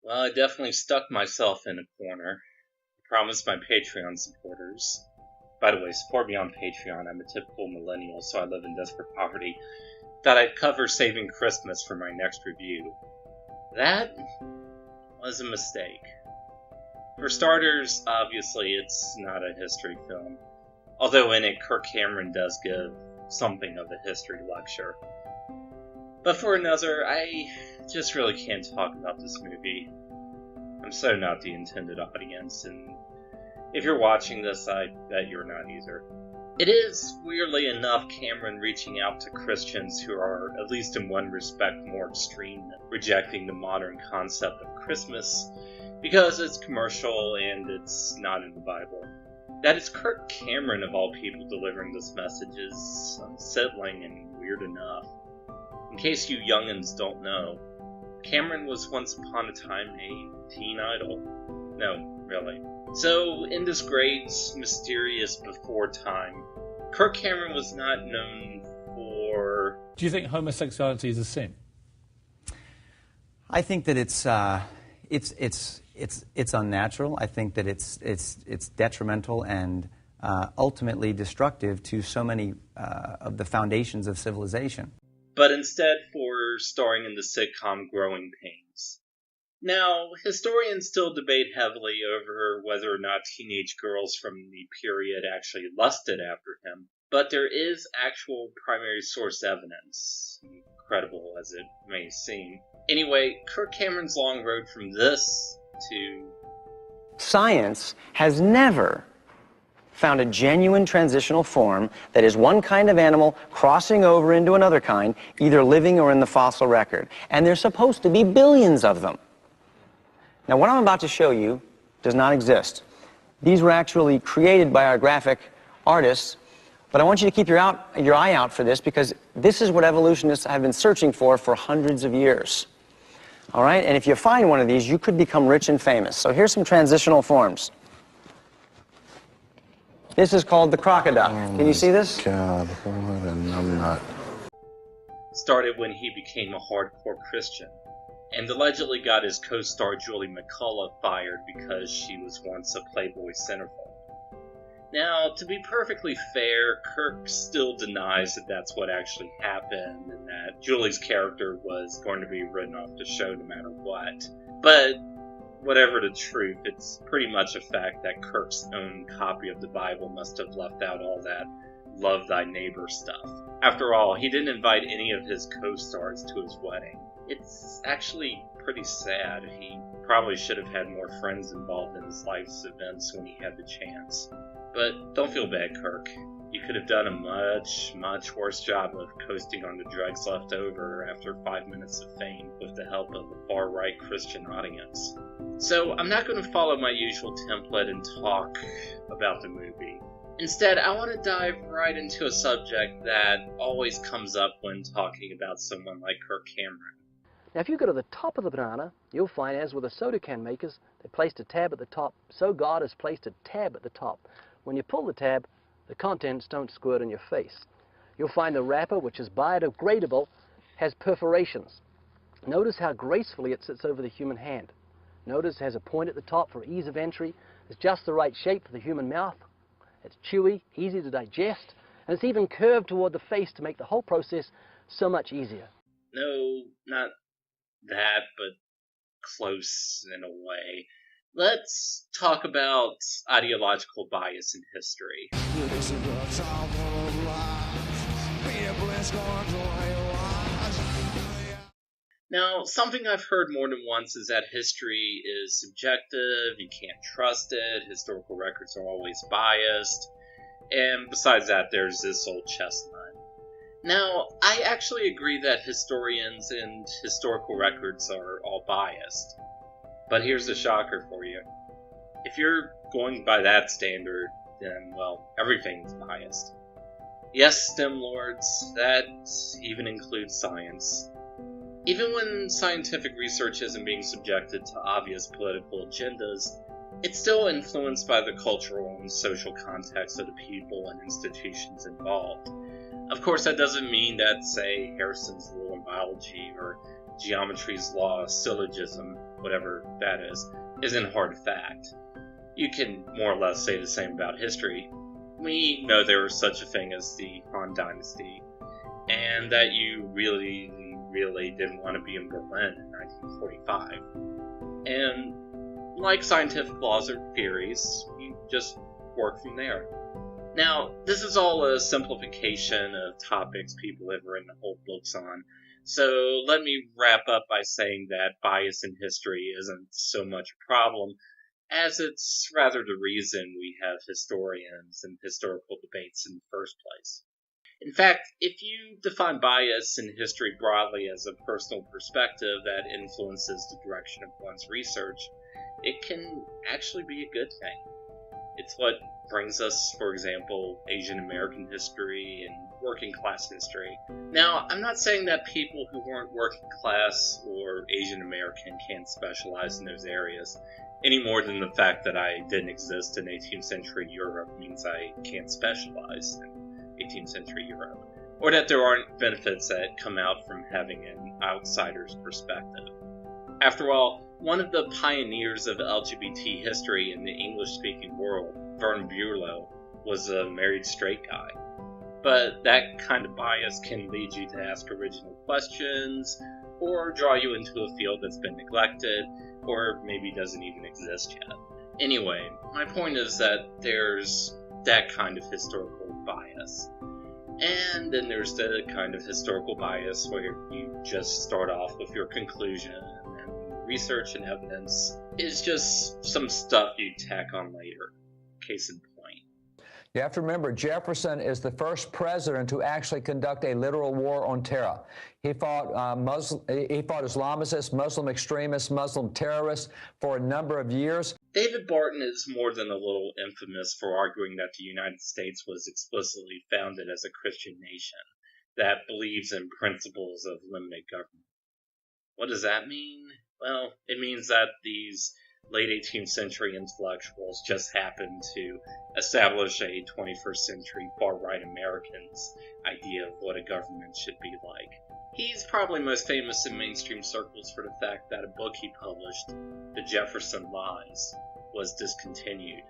Well, I definitely stuck myself in a corner. I promised my Patreon supporters. By the way, support me on Patreon. I'm a typical millennial, so I live in desperate poverty. That I'd cover Saving Christmas for my next review. That was a mistake. For starters, obviously, it's not a history film. Although in it, Kirk Cameron does give something of a history lecture. But for another, I just really can't talk about this movie. I'm so not the intended audience, and if you're watching this, I bet you're not either. It is, weirdly enough, Cameron reaching out to Christians who are, at least in one respect, more extreme, rejecting the modern concept of Christmas, because it's commercial and it's not in the Bible. That it's Kirk Cameron, of all people, delivering this message is unsettling and weird enough. In case you youngins don't know, Cameron was once upon a time a teen idol. No, really. So, in this great, mysterious before time, Kirk Cameron was not known for... Do you think homosexuality is a sin? I think that it's unnatural. I think that it's detrimental and ultimately destructive to so many of the foundations of civilization. But instead for starring in the sitcom Growing Pains. Now, historians still debate heavily over whether or not teenage girls from the period actually lusted after him, but there is actual primary source evidence, incredible as it may seem. Anyway, Kirk Cameron's long road from this to... Science has never found a genuine transitional form that is one kind of animal crossing over into another kind, either living or in the fossil record. And there's supposed to be billions of them. Now, what I'm about to show you does not exist. These were actually created by our graphic artists, but I want you to keep your eye out for this, because this is what evolutionists have been searching for hundreds of years. All right? And if you find one of these, you could become rich and famous. So here's some transitional forms. This is called the crocodile. Can you see this? God, I'm not. Started when he became a hardcore Christian, and allegedly got his co-star Julie McCullough fired because she was once a Playboy centerfold. Now, to be perfectly fair, Kirk still denies that that's what actually happened, and that Julie's character was going to be written off the show no matter what. But whatever the truth, it's pretty much a fact that Kirk's own copy of the Bible must have left out all that love thy neighbor stuff. After all, he didn't invite any of his co-stars to his wedding. It's actually pretty sad. He probably should have had more friends involved in his life's events when he had the chance. But don't feel bad, Kirk. You could have done a much, much worse job of coasting on the dregs left over after 5 minutes of fame with the help of a far-right Christian audience. So, I'm not going to follow my usual template and talk about the movie. Instead, I want to dive right into a subject that always comes up when talking about someone like Kirk Cameron. Now, if you go to the top of the banana, you'll find, as with the soda can makers, they placed a tab at the top, so God has placed a tab at the top. When you pull the tab, the contents don't squirt in your face. You'll find the wrapper, which is biodegradable, has perforations. Notice how gracefully it sits over the human hand. Notice it has a point at the top for ease of entry. It's just the right shape for the human mouth. It's chewy, easy to digest, and it's even curved toward the face to make the whole process so much easier. No, not that, but close in a way. Let's talk about ideological bias in history. Now, something I've heard more than once is that history is subjective, you can't trust it, historical records are always biased, and besides that, there's this old chestnut. Now, I actually agree that historians and historical records are all biased. But here's the shocker for you. If you're going by that standard, then, well, everything's biased. Yes, STEM lords, that even includes science. Even when scientific research isn't being subjected to obvious political agendas, it's still influenced by the cultural and social context of the people and institutions involved. Of course, that doesn't mean that, say, Harrison's rule in biology or geometry's law of syllogism whatever that isn't a hard fact. You can more or less say the same about history. We know there was such a thing as the Han Dynasty, and that you really didn't want to be in Berlin in 1945. And like scientific laws or theories, you just work from there. Now, this is all a simplification of topics people have written whole books on, so let me wrap up by saying that bias in history isn't so much a problem, as it's rather the reason we have historians and historical debates in the first place. In fact, if you define bias in history broadly as a personal perspective that influences the direction of one's research, it can actually be a good thing. It's what brings us, for example, Asian American history and working class history. Now, I'm not saying that people who weren't working class or Asian American can't specialize in those areas, any more than the fact that I didn't exist in 18th century Europe means I can't specialize in 18th century Europe, or that there aren't benefits that come out from having an outsider's perspective. After all, one of the pioneers of LGBT history in the English-speaking world, Vern Bureau, was a married straight guy. But that kind of bias can lead you to ask original questions, or draw you into a field that's been neglected, or maybe doesn't even exist yet. Anyway, my point is that there's that kind of historical bias. And then there's the kind of historical bias where you just start off with your conclusion, and research and evidence is just some stuff you tack on later. Case in point. You have to remember, Jefferson is the first president to actually conduct a literal war on terror. He fought Islamicists, Muslim extremists, Muslim terrorists for a number of years. David Barton is more than a little infamous for arguing that the United States was explicitly founded as a Christian nation that believes in principles of limited government. What does that mean? Well, it means that these late 18th century intellectuals just happened to establish a 21st century far-right American's idea of what a government should be like. He's probably most famous in mainstream circles for the fact that a book he published, The Jefferson Lies, was discontinued.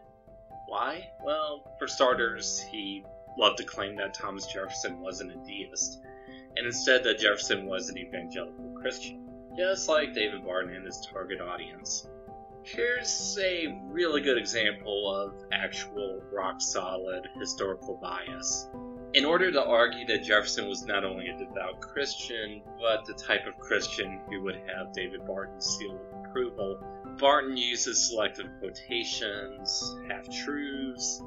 Why? Well, for starters, he loved to claim that Thomas Jefferson wasn't a deist, and instead that Jefferson was an evangelical Christian, just like David Barton and his target audience. Here's a really good example of actual rock-solid historical bias. In order to argue that Jefferson was not only a devout Christian, but the type of Christian who would have David Barton's seal of approval, Barton uses selective quotations, half-truths,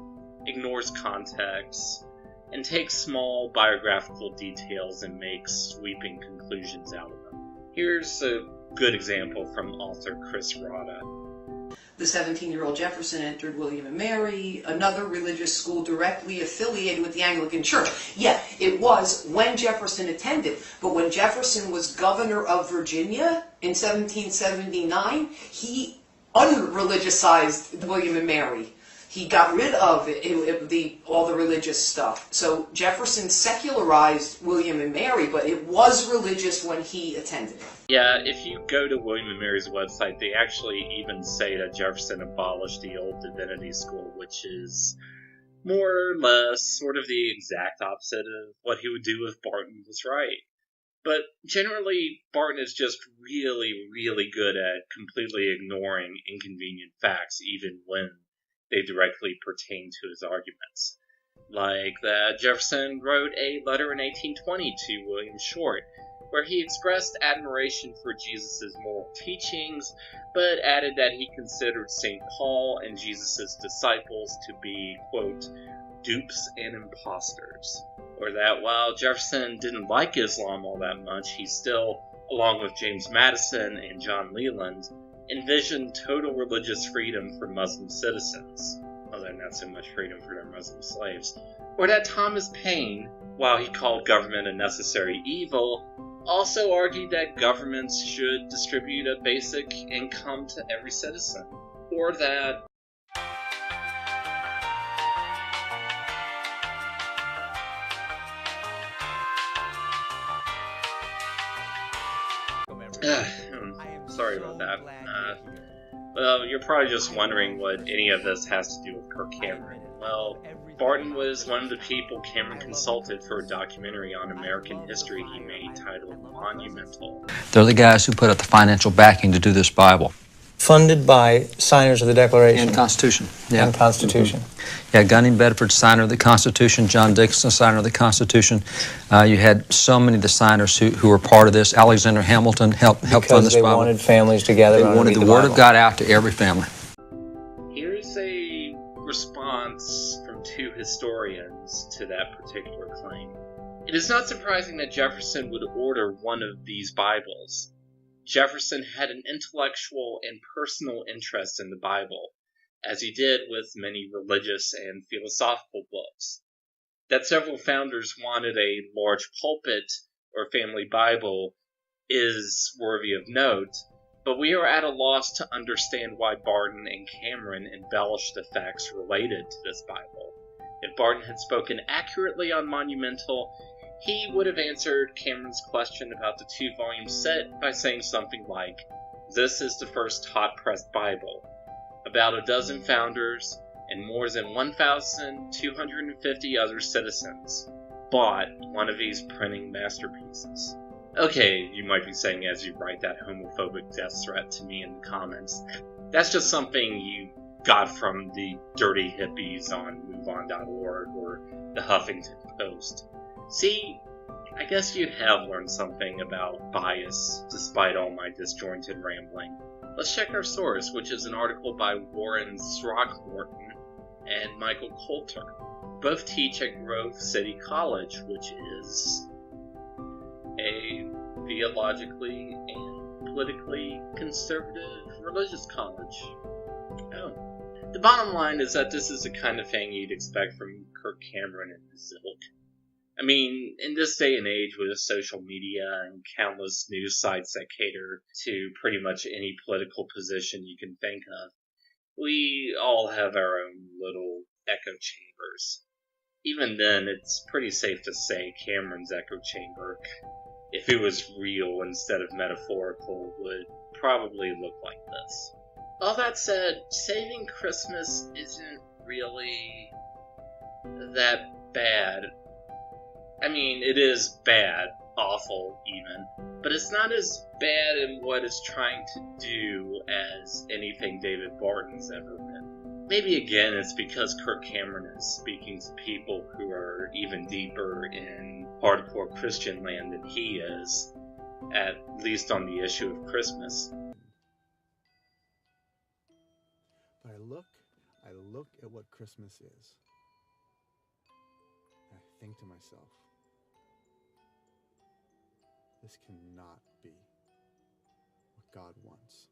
ignores context, and takes small biographical details and makes sweeping conclusions out of them. Here's a good example from author Chris Rada. The 17-year-old Jefferson entered William & Mary, another religious school directly affiliated with the Anglican Church. Yeah, it was when Jefferson attended, but when Jefferson was governor of Virginia in 1779, he unreligiousized William & Mary. He got rid of all the religious stuff. So Jefferson secularized William and Mary, but it was religious when he attended it. Yeah, if you go to William and Mary's website, they actually even say that Jefferson abolished the old divinity school, which is more or less sort of the exact opposite of what he would do if Barton was right. But generally, Barton is just really good at completely ignoring inconvenient facts, even when they directly pertain to his arguments. Like that Jefferson wrote a letter in 1820 to William Short, where he expressed admiration for Jesus' moral teachings, but added that he considered St. Paul and Jesus' disciples to be, quote, dupes and imposters. Or that while Jefferson didn't like Islam all that much, he still, along with James Madison and John Leland, envisioned total religious freedom for Muslim citizens, although not so much freedom for their Muslim slaves. Or that Thomas Paine, while he called government a necessary evil, also argued that governments should distribute a basic income to every citizen. Or that sorry about that. Well, you're probably just wondering what any of this has to do with Kirk Cameron. Well, Barton was one of the people Cameron consulted for a documentary on American history he made titled Monumental. They're the guys who put up the financial backing to do this Bible. Funded by signers of the Declaration. And Constitution. Yeah. And Constitution. Mm-hmm. Yeah, Gunning Bedford, signer of the Constitution. John Dixon, signer of the Constitution. You had so many of the signers who were part of this. Alexander Hamilton helped fund this Bible. Because they wanted families together. They wanted the Word of God out to every family. Here's a response from two historians to that particular claim. It is not surprising that Jefferson would order one of these Bibles. Jefferson had an intellectual and personal interest in the Bible, as he did with many religious and philosophical books. That several founders wanted a large pulpit or family Bible is worthy of note, but we are at a loss to understand why Barton and Cameron embellished the facts related to this Bible. If Barton had spoken accurately on Monumental, he would have answered Cameron's question about the 2-volume set by saying something like, "This is the first hot-pressed Bible. About a dozen founders and more than 1,250 other citizens bought one of these printing masterpieces." Okay, you might be saying as you write that homophobic death threat to me in the comments, that's just something you got from the dirty hippies on MoveOn.org or the Huffington Post. See, I guess you have learned something about bias, despite all my disjointed rambling. Let's check our source, which is an article by Warren Throckmorton and Michael Coulter. Both teach at Grove City College, which is a theologically and politically conservative religious college. Oh. The bottom line is that this is the kind of thing you'd expect from Kirk Cameron and his ilk. I mean, in this day and age with social media and countless news sites that cater to pretty much any political position you can think of, we all have our own little echo chambers. Even then, it's pretty safe to say Cameron's echo chamber, if it was real instead of metaphorical, would probably look like this. All that said, saving Christmas isn't really that bad. I mean, it is bad, awful even, but it's not as bad in what it's trying to do as anything David Barton's ever written. Maybe again it's because Kirk Cameron is speaking to people who are even deeper in hardcore Christian land than he is, at least on the issue of Christmas. But I look at what Christmas is, and I think to myself, this cannot be what God wants.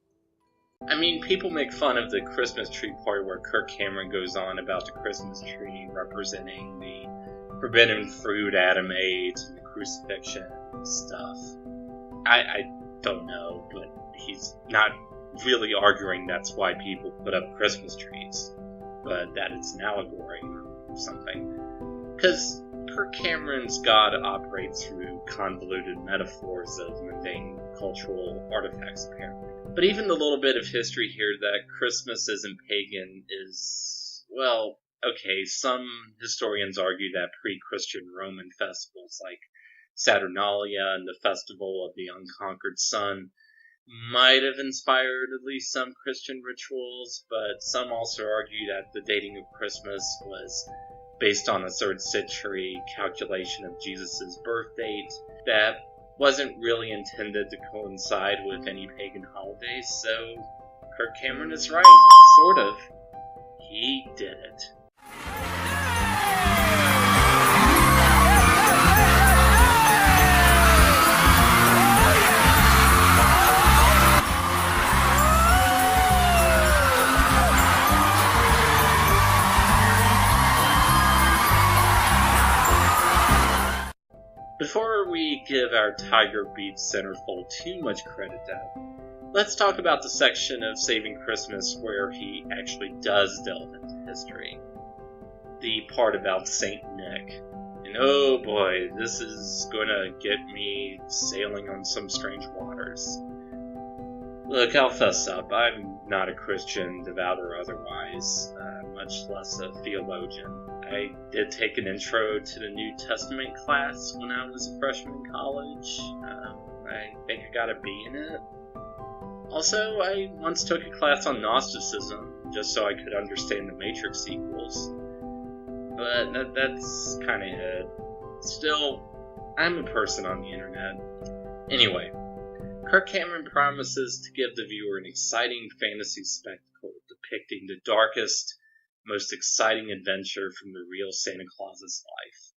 I mean, people make fun of the Christmas tree party where Kirk Cameron goes on about the Christmas tree representing the forbidden fruit Adam ate and the crucifixion and stuff. I don't know, but he's not really arguing that's why people put up Christmas trees, but that it's an allegory or something. Because Kirk Cameron's God operates through convoluted metaphors of mundane cultural artifacts, apparently. But even the little bit of history here that Christmas isn't pagan is, well, okay, some historians argue that pre-Christian Roman festivals like Saturnalia and the Festival of the Unconquered Sun might have inspired at least some Christian rituals, but some also argue that the dating of Christmas was based on a 3rd century calculation of Jesus' birth date that wasn't really intended to coincide with any pagan holidays, so Kirk Cameron is right, sort of. He did it. Before we give our Tiger Beats centerfold too much credit now, let's talk about the section of Saving Christmas where he actually does delve into history. The part about Saint Nick. And oh boy, this is gonna get me sailing on some strange waters. Look, I'll fess up. I'm not a Christian, devout or otherwise, much less a theologian. I did take an intro to the New Testament class when I was a freshman in college. I think I got a B in it. Also, I once took a class on Gnosticism, just so I could understand the Matrix sequels. But that's kind of it. Still, I'm a person on the internet. Anyway, Kirk Cameron promises to give the viewer an exciting fantasy spectacle depicting the darkest, most exciting adventure from the real Santa Claus's life.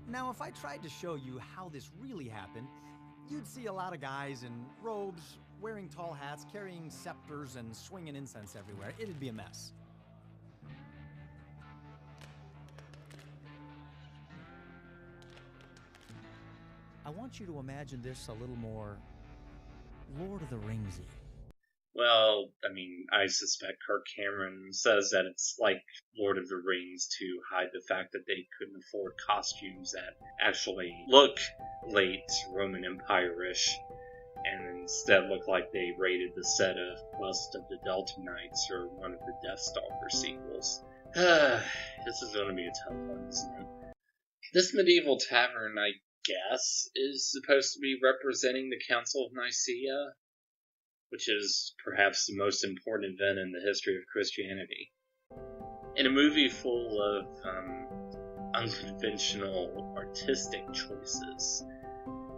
Now, if I tried to show you how this really happened, you'd see a lot of guys in robes, wearing tall hats, carrying scepters, and swinging incense everywhere. It'd be a mess. I want you to imagine this a little more Lord of the Ringsy. Well, I suspect Kirk Cameron says that it's like Lord of the Rings to hide the fact that they couldn't afford costumes that actually look late Roman Empire-ish, and instead look like they raided the set of Quest of the Delta Knights or one of the Deathstalker sequels. This is going to be a tough one, isn't it? This medieval tavern, I guess, is supposed to be representing the Council of Nicaea, which is perhaps the most important event in the history of Christianity. In a movie full of unconventional artistic choices,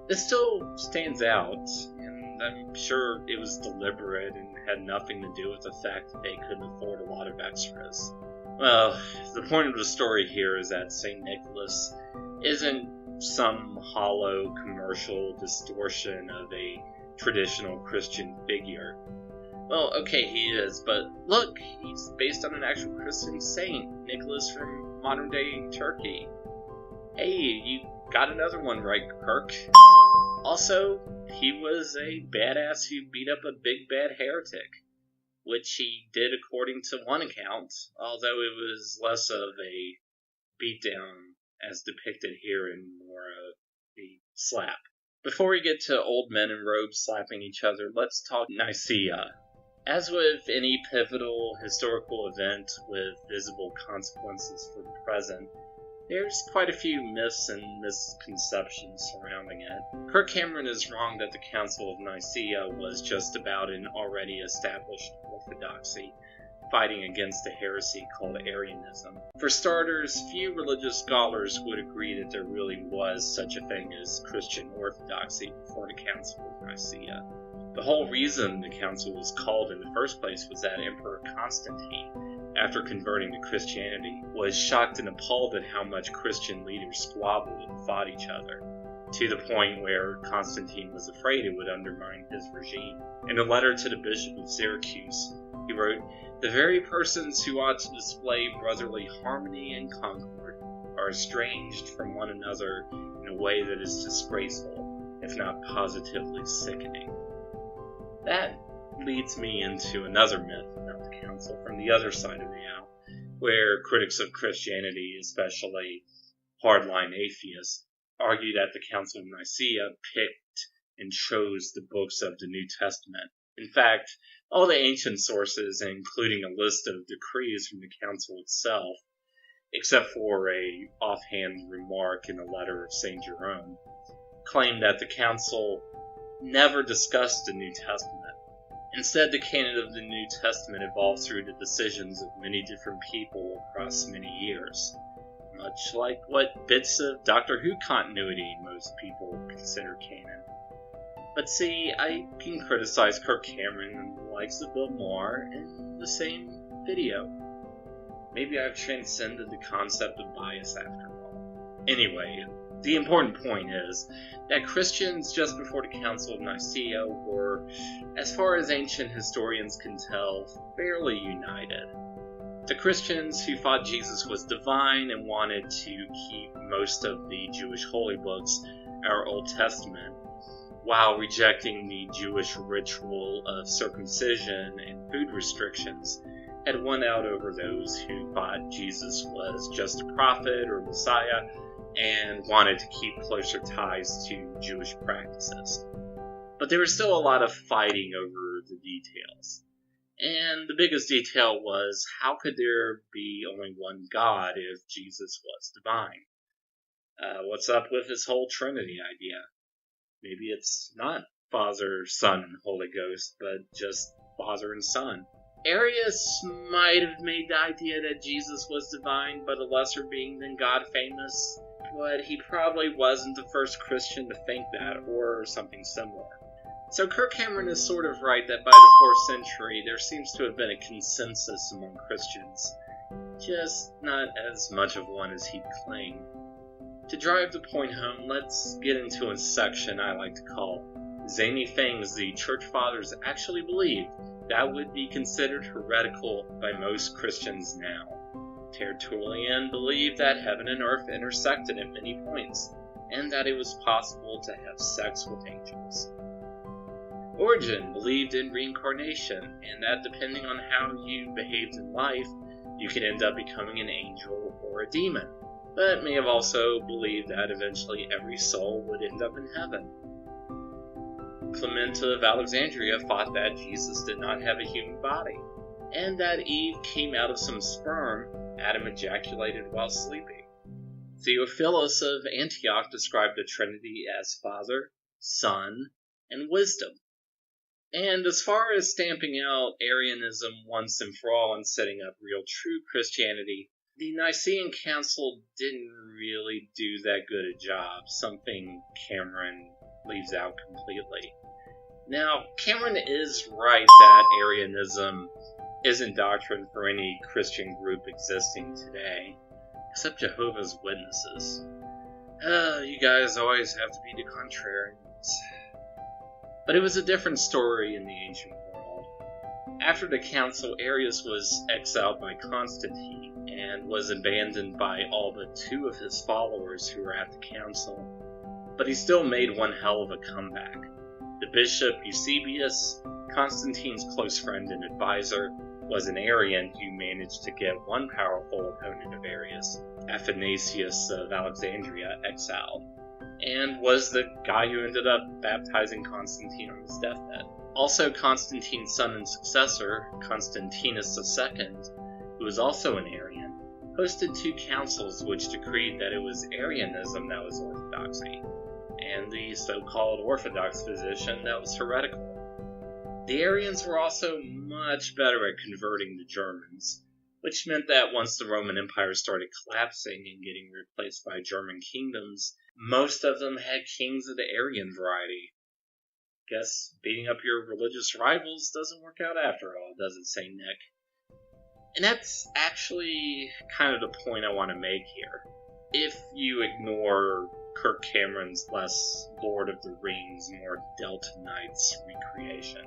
this still stands out, and I'm sure it was deliberate and had nothing to do with the fact that they couldn't afford a lot of extras. Well, the point of the story here is that St. Nicholas isn't some hollow commercial distortion of a traditional Christian figure. Well, okay, he is, but look, he's based on an actual Christian saint, Nicholas from modern-day Turkey. Hey, you got another one right, Kirk. Also, he was a badass who beat up a big bad heretic, which he did according to one account, although it was less of a beatdown as depicted here and more of a slap. Before we get to old men in robes slapping each other, let's talk Nicaea. As with any pivotal historical event with visible consequences for the present, there's quite a few myths and misconceptions surrounding it. Kirk Cameron is wrong that the Council of Nicaea was just about an already established orthodoxy, fighting against a heresy called Arianism. For starters, few religious scholars would agree that there really was such a thing as Christian orthodoxy before the Council of Nicaea. The whole reason the council was called in the first place was that Emperor Constantine, after converting to Christianity, was shocked and appalled at how much Christian leaders squabbled and fought each other, to the point where Constantine was afraid it would undermine his regime. In a letter to the Bishop of Syracuse, he wrote, "The very persons who ought to display brotherly harmony and concord are estranged from one another in a way that is disgraceful, if not positively sickening." That leads me into another myth about the council from the other side of the aisle, where critics of Christianity, especially hardline atheists, argue that the Council of Nicaea picked and chose the books of the New Testament. In fact, all the ancient sources, including a list of decrees from the council itself, except for a offhand remark in a letter of St. Jerome, claim that the council never discussed the New Testament. Instead, the canon of the New Testament evolved through the decisions of many different people across many years, much like what bits of Doctor Who continuity most people consider canon. But see, I can criticize Kirk Cameron and the likes of Bill Maher in the same video. Maybe I've transcended the concept of bias after all. Anyway, the important point is that Christians just before the Council of Nicaea were, as far as ancient historians can tell, fairly united. The Christians who thought Jesus was divine and wanted to keep most of the Jewish holy books, our Old Testament, while rejecting the Jewish ritual of circumcision and food restrictions, had won out over those who thought Jesus was just a prophet or Messiah and wanted to keep closer ties to Jewish practices. But there was still a lot of fighting over the details. And the biggest detail was, how could there be only one God if Jesus was divine? What's up with this whole Trinity idea? Maybe it's not Father, Son, and Holy Ghost, but just Father and Son. Arius might have made the idea that Jesus was divine, but a lesser being than God famous, but he probably wasn't the first Christian to think that, or something similar. So Kirk Cameron is sort of right that by the 4th century, there seems to have been a consensus among Christians, just not as much of one as he'd claimed. To drive the point home, let's get into a section I like to call Zany Things the Church Fathers actually believed that would be considered heretical by most Christians now. Tertullian believed that heaven and earth intersected at many points, and that it was possible to have sex with angels. Origen believed in reincarnation, and that depending on how you behaved in life, you could end up becoming an angel or a demon, but may have also believed that eventually every soul would end up in heaven. Clement of Alexandria thought that Jesus did not have a human body, and that Eve came out of some sperm Adam ejaculated while sleeping. Theophilus of Antioch described the Trinity as Father, Son, and Wisdom. And as far as stamping out Arianism once and for all and setting up real true Christianity, the Nicene Council didn't really do that good a job, something Cameron leaves out completely. Now, Cameron is right that Arianism isn't doctrine for any Christian group existing today, except Jehovah's Witnesses. You guys always have to be the contrarians. But it was a different story in the ancient world. After the council, Arius was exiled by Constantine and was abandoned by all but 2 of his followers who were at the council. But he still made one hell of a comeback. The bishop Eusebius, Constantine's close friend and advisor, was an Arian who managed to get one powerful opponent of Arius, Athanasius of Alexandria, exiled, and was the guy who ended up baptizing Constantine on his deathbed. Also, Constantine's son and successor, Constantinus II, who was also an Arian, hosted 2 councils which decreed that it was Arianism that was orthodoxy, and the so-called Orthodox position that was heretical. The Arians were also much better at converting the Germans, which meant that once the Roman Empire started collapsing and getting replaced by German kingdoms, most of them had kings of the Arian variety. Guess beating up your religious rivals doesn't work out after all, does it, St. Nick? And that's actually kind of the point I want to make here. If you ignore Kirk Cameron's less Lord of the Rings, more Delta Knights recreation.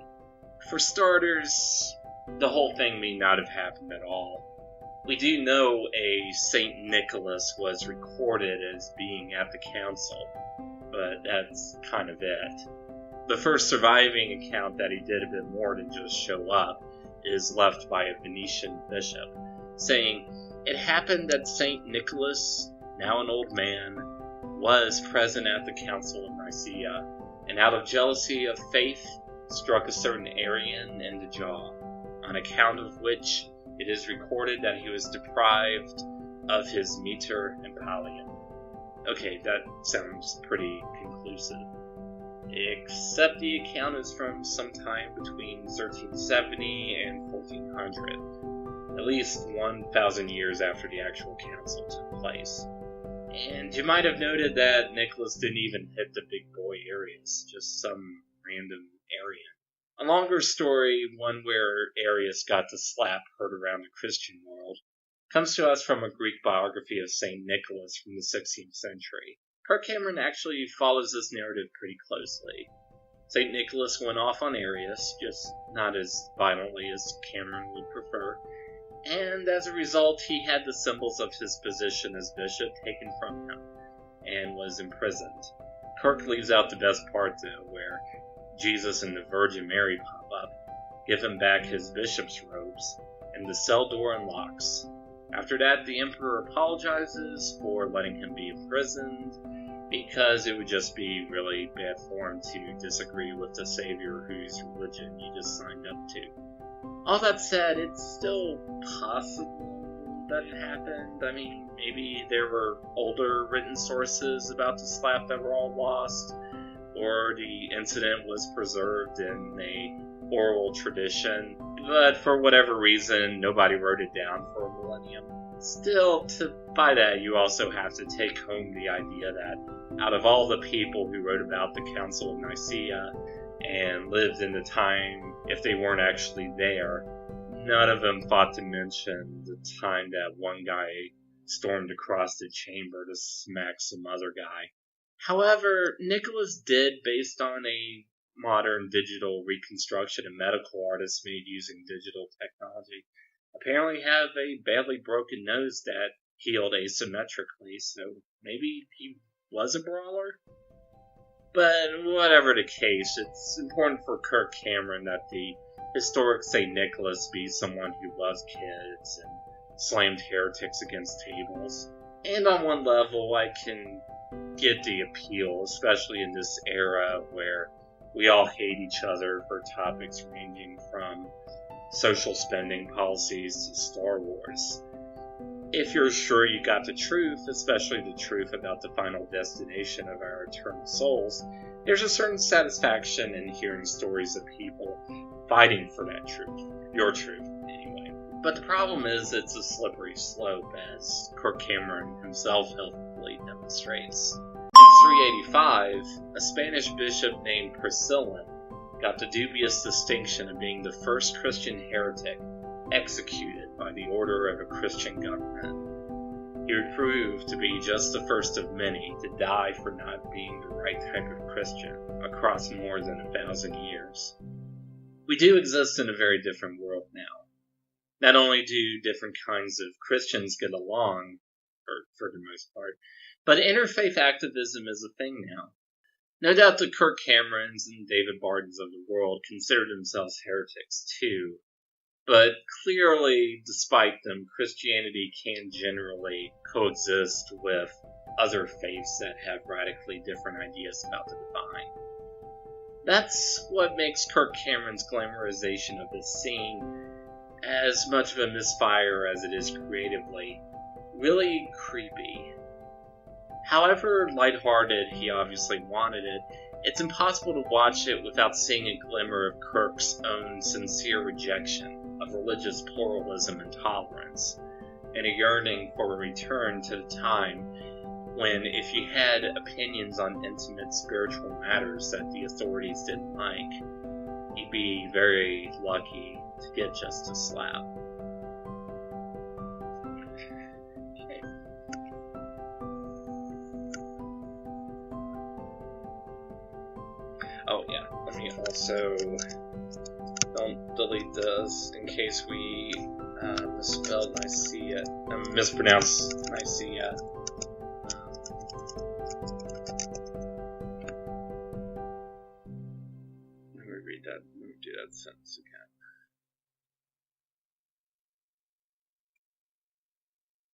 For starters, the whole thing may not have happened at all. We do know a St. Nicholas was recorded as being at the council, but that's kind of it. The first surviving account that he did a bit more than just show up is left by a Venetian bishop, saying, "It happened that St. Nicholas, now an old man, was present at the Council of Nicaea, and out of jealousy of faith struck a certain Arian in the jaw, on account of which it is recorded that he was deprived of his mitre and pallium." Okay, that sounds pretty conclusive. Except the account is from sometime between 1370 and 1400, at least 1,000 years after the actual council took place. And you might have noted that Nicholas didn't even hit the big boy Arius, just some random Arian. A longer story, one where Arius got to slap, heard around the Christian world, comes to us from a Greek biography of St. Nicholas from the 16th century. Kirk Cameron actually follows this narrative pretty closely. St. Nicholas went off on Arius, just not as violently as Cameron would prefer, and as a result he had the symbols of his position as bishop taken from him, and was imprisoned. Kirk leaves out the best part though, where Jesus and the Virgin Mary pop up, give him back his bishop's robes, and the cell door unlocks. After that, the emperor apologizes for letting him be imprisoned, because it would just be really bad form to disagree with the Savior whose religion you just signed up to. All that said, it's still possible that it happened. I mean, maybe there were older written sources about the slap that were all lost, or the incident was preserved in a oral tradition, but for whatever reason, nobody wrote it down for a millennium. Still, to buy that, you also have to take home the idea that out of all the people who wrote about the Council of Nicaea and lived in the time, if they weren't actually there, none of them thought to mention the time that one guy stormed across the chamber to smack some other guy. However, Nicholas did, based on a modern digital reconstruction a medical artist made using digital technology, apparently have a badly broken nose that healed asymmetrically, so maybe he was a brawler? But whatever the case, it's important for Kirk Cameron that the historic St. Nicholas be someone who loves kids and slammed heretics against tables. And on one level, I can get the appeal, especially in this era where we all hate each other for topics ranging from social spending policies to Star Wars. If you're sure you got the truth, especially the truth about the final destination of our eternal souls, there's a certain satisfaction in hearing stories of people fighting for that truth. Your truth, anyway. But the problem is it's a slippery slope, as Kirk Cameron himself helpfully demonstrates. In 385, a Spanish bishop named Priscillan got the dubious distinction of being the first Christian heretic executed by the order of a Christian government. He would prove to be just the first of many to die for not being the right type of Christian across more than 1,000 years. We do exist in a very different world now. Not only do different kinds of Christians get along, for the most part, but interfaith activism is a thing now. No doubt the Kirk Camerons and David Bartons of the world consider themselves heretics too, but clearly, despite them, Christianity can generally coexist with other faiths that have radically different ideas about the divine. That's what makes Kirk Cameron's glamorization of this scene, as much of a misfire as it is creatively, really creepy. However lighthearted he obviously wanted it, it's impossible to watch it without seeing a glimmer of Kirk's own sincere rejection of religious pluralism and tolerance, and a yearning for a return to the time when, if you had opinions on intimate spiritual matters that the authorities didn't like, you'd be very lucky to get just a slap. Oh yeah, let me also, don't delete this in case we misspelled Nicaea, mispronounced Nicaea. Let me do that sentence again.